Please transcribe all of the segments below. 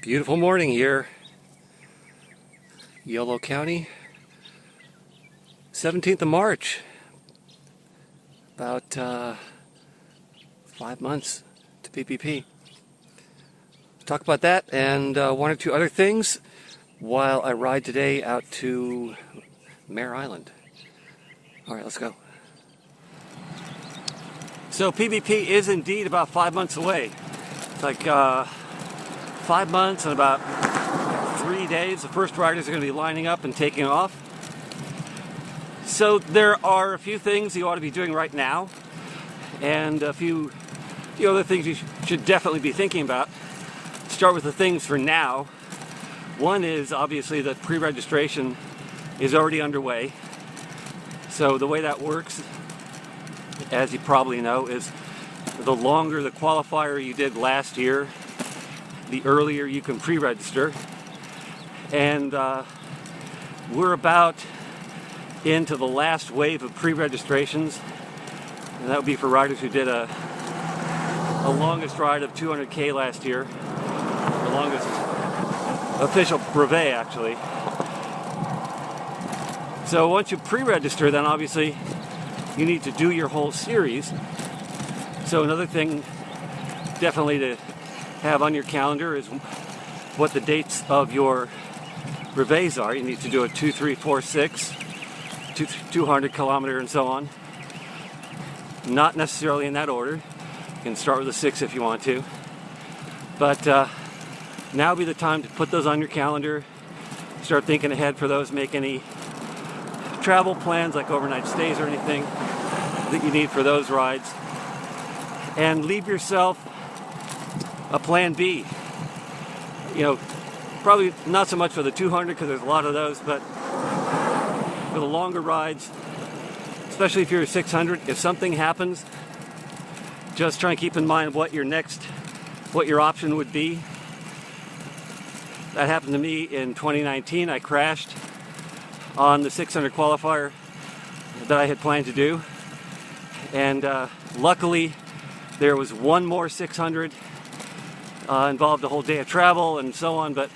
Beautiful morning here, Yolo County, 17th of March, about 5 months to PBP. Talk about that and one or two other things while I ride today out to Mare Island. All right, let's go. So PBP is indeed about 5 months away. It's like 5 months and about 3 days. The first riders are going to be lining up and taking off. So there are a few things you ought to be doing right now, and a few other things you should definitely be thinking about. Start with the things for now. One is obviously that pre-registration is already underway. So the way that works, as you probably know, is the longer the qualifier you did last year, the earlier you can pre-register. And we're about into the last wave of pre-registrations, and that would be for riders who did a longest ride of 200K last year, the longest official brevet actually. So once you pre-register, then obviously you need to do your whole series. So another thing definitely to have on your calendar is what the dates of your brevets are. You need to do a 2, 3, 4, 6, 200 kilometer and so on. Not necessarily in that order. You can start with a 6 if you want to. But now would be the time to put those on your calendar. Start thinking ahead for those. Make any travel plans like overnight stays or anything that you need for those rides. And leave yourself a plan B. You know, probably not so much for the 200 because there's a lot of those, but for the longer rides, especially if you're a 600, if something happens, just try and keep in mind what your option would be. That happened to me in 2019. I crashed on the 600 qualifier that I had planned to do, and luckily there was one more 600 involved a whole day of travel and so on, but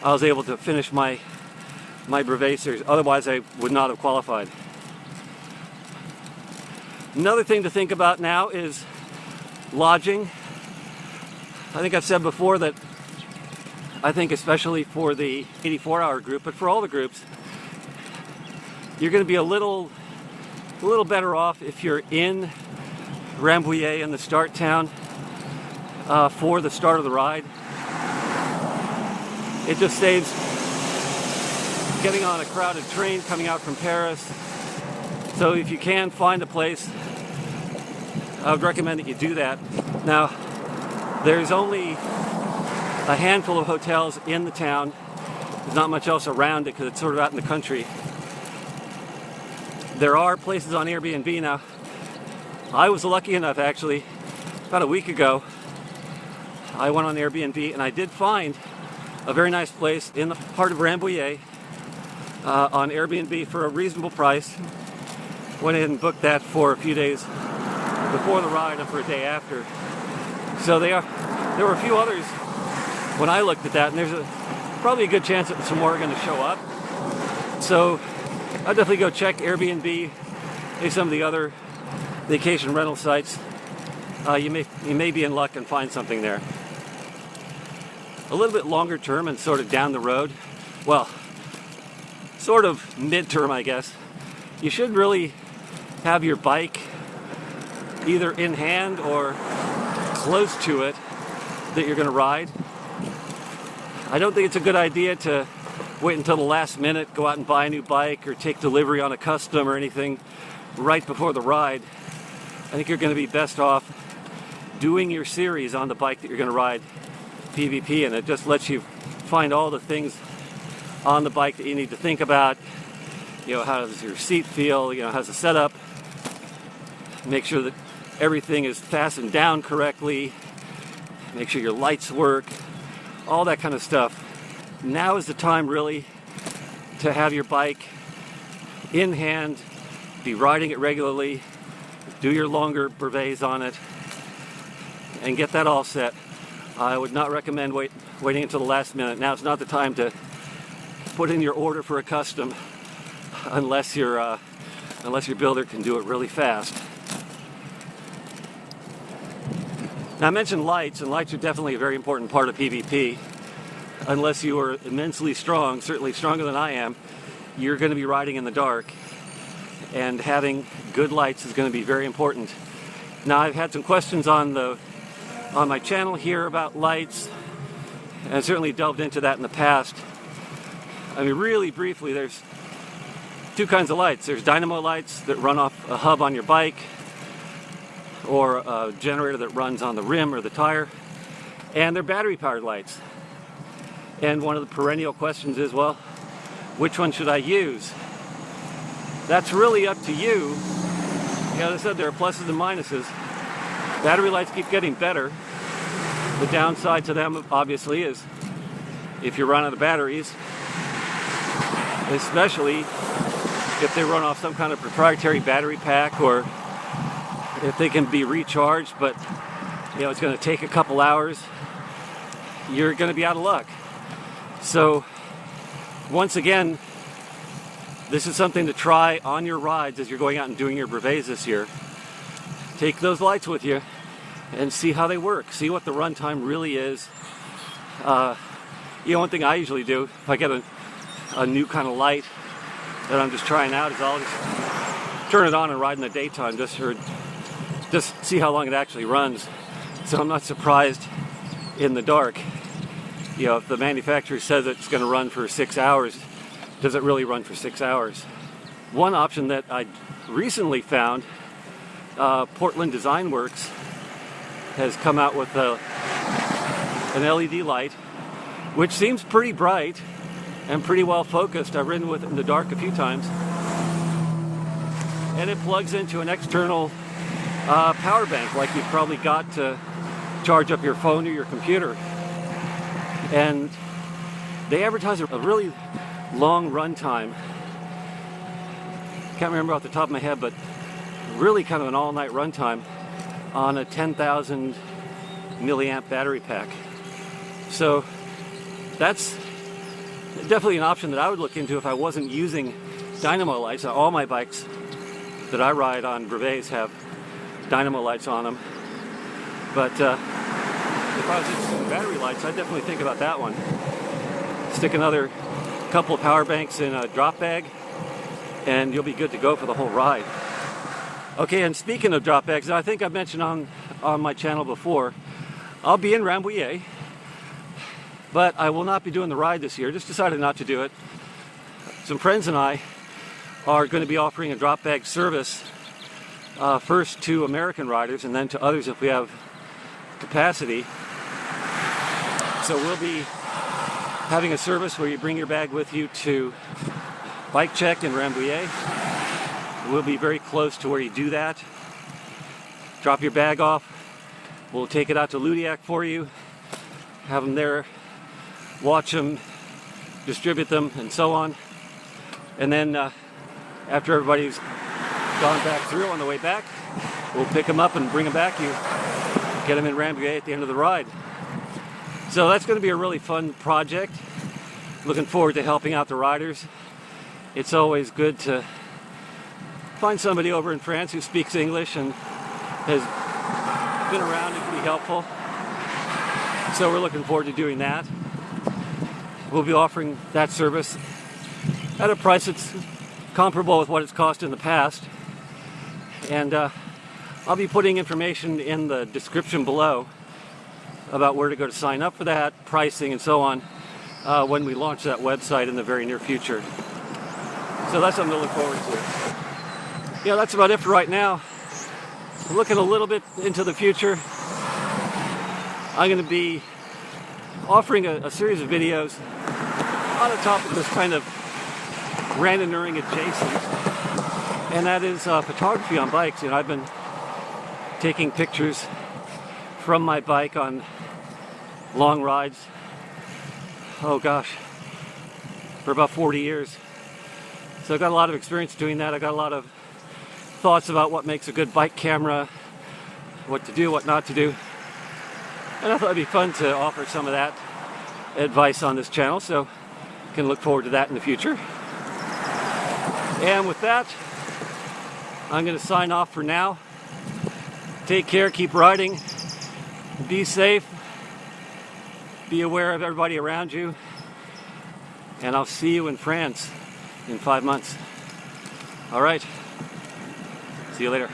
I was able to finish my brevet series. Otherwise I would not have qualified. Another thing to think about now is lodging. I think I've said before that I think especially for the 84-hour group, but for all the groups, you're going to be a little better off if you're in Rambouillet in the start town for the start of the ride. It just saves getting on a crowded train coming out from Paris. So if you can find a place, I would recommend that you do that. Now, there's only a handful of hotels in the town. There's not much else around it because it's sort of out in the country. There are places on Airbnb now. I was lucky enough, actually, about a week ago, I went on Airbnb and I did find a very nice place in the heart of Rambouillet on Airbnb for a reasonable price. Went in and booked that for a few days before the ride and for a day after. So there were a few others when I looked at that, and there's probably a good chance that some more are going to show up. So I'll definitely go check Airbnb, maybe some of the other vacation rental sites. You may be in luck and find something there. A little bit longer term and sort of down the road, well, sort of mid-term, I guess, you should really have your bike either in hand or close to it that you're going to ride. I don't think it's a good idea to wait until the last minute, go out and buy a new bike or take delivery on a custom or anything right before the ride. I think you're going to be best off doing your series on the bike that you're going to ride PBP, and it just lets you find all the things on the bike that you need to think about. You know, how does your seat feel? You know, how's the setup? Make sure that everything is fastened down correctly. Make sure your lights work. All that kind of stuff. Now is the time really to have your bike in hand, be riding it regularly, do your longer brevets on it, and get that all set. I would not recommend waiting until the last minute. Now is not the time to put in your order for a custom unless your builder can do it really fast. Now, I mentioned lights, and lights are definitely a very important part of PBP. Unless you are immensely strong, certainly stronger than I am, you're going to be riding in the dark, and having good lights is going to be very important. Now, I've had some questions on my channel here about lights, and I certainly delved into that in the past. I mean, really briefly, there's two kinds of lights. There's dynamo lights that run off a hub on your bike, or a generator that runs on the rim or the tire, and they're battery-powered lights. And one of the perennial questions is, well, which one should I use? That's really up to you. As I said, there are pluses and minuses. Battery lights keep getting better. The downside to them, obviously, is if you run out of batteries, especially if they run off some kind of proprietary battery pack, or if they can be recharged, but it's going to take a couple hours, you're going to be out of luck. So once again, this is something to try on your rides as you're going out and doing your brevets this year. Take those lights with you and see how they work. See what the runtime really is. One thing I usually do, if I get a new kind of light that I'm just trying out, is I'll just turn it on and ride in the daytime just see how long it actually runs. So I'm not surprised in the dark. If the manufacturer says it's going to run for 6 hours, does it really run for 6 hours? One option that I recently found, Portland Design Works has come out with an LED light, which seems pretty bright and pretty well focused. I've ridden with it in the dark a few times. And it plugs into an external power bank, like you've probably got to charge up your phone or your computer. And they advertise a really long run time. Can't remember off the top of my head, but really kind of an all-night run time on a 10,000 milliamp battery pack. So that's definitely an option that I would look into if I wasn't using dynamo lights. All my bikes that I ride on brevets have dynamo lights on them. But if I was interested in battery lights, I'd definitely think about that one. Stick another couple of power banks in a drop bag, and you'll be good to go for the whole ride. Okay, and speaking of drop bags, I think I've mentioned on my channel before, I'll be in Rambouillet, but I will not be doing the ride this year. Just decided not to do it. Some friends and I are going to be offering a drop bag service, first to American riders and then to others if we have capacity. So we'll be having a service where you bring your bag with you to Bike Check in Rambouillet. We'll be very close to where you do that. Drop your bag off. We'll take it out to Ludiac for you. Have them there, watch them, distribute them, and so on. And then after everybody's gone back through on the way back, we'll pick them up and bring them back. You get them in Rambouillet at the end of the ride. So that's going to be a really fun project. Looking forward to helping out the riders. It's always good to find somebody over in France who speaks English and has been around and can be helpful. So we're looking forward to doing that. We'll be offering that service at a price that's comparable with what it's cost in the past. And I'll be putting information in the description below about where to go to sign up for that, pricing, and so on when we launch that website in the very near future. So that's something to look forward to. Yeah, that's about it for right now. Looking a little bit into the future, I'm going to be offering a series of videos on a topic that's kind of randoneering adjacent, and that is photography on bikes. I've been taking pictures from my bike on long rides, for about 40 years. So I've got a lot of experience doing that. I've got a lot of thoughts about what makes a good bike camera, what to do, what not to do. And I thought it'd be fun to offer some of that advice on this channel, so you can look forward to that in the future. And with that, I'm going to sign off for now. Take care, keep riding, be safe, be aware of everybody around you, and I'll see you in France in 5 months. All right, see you later.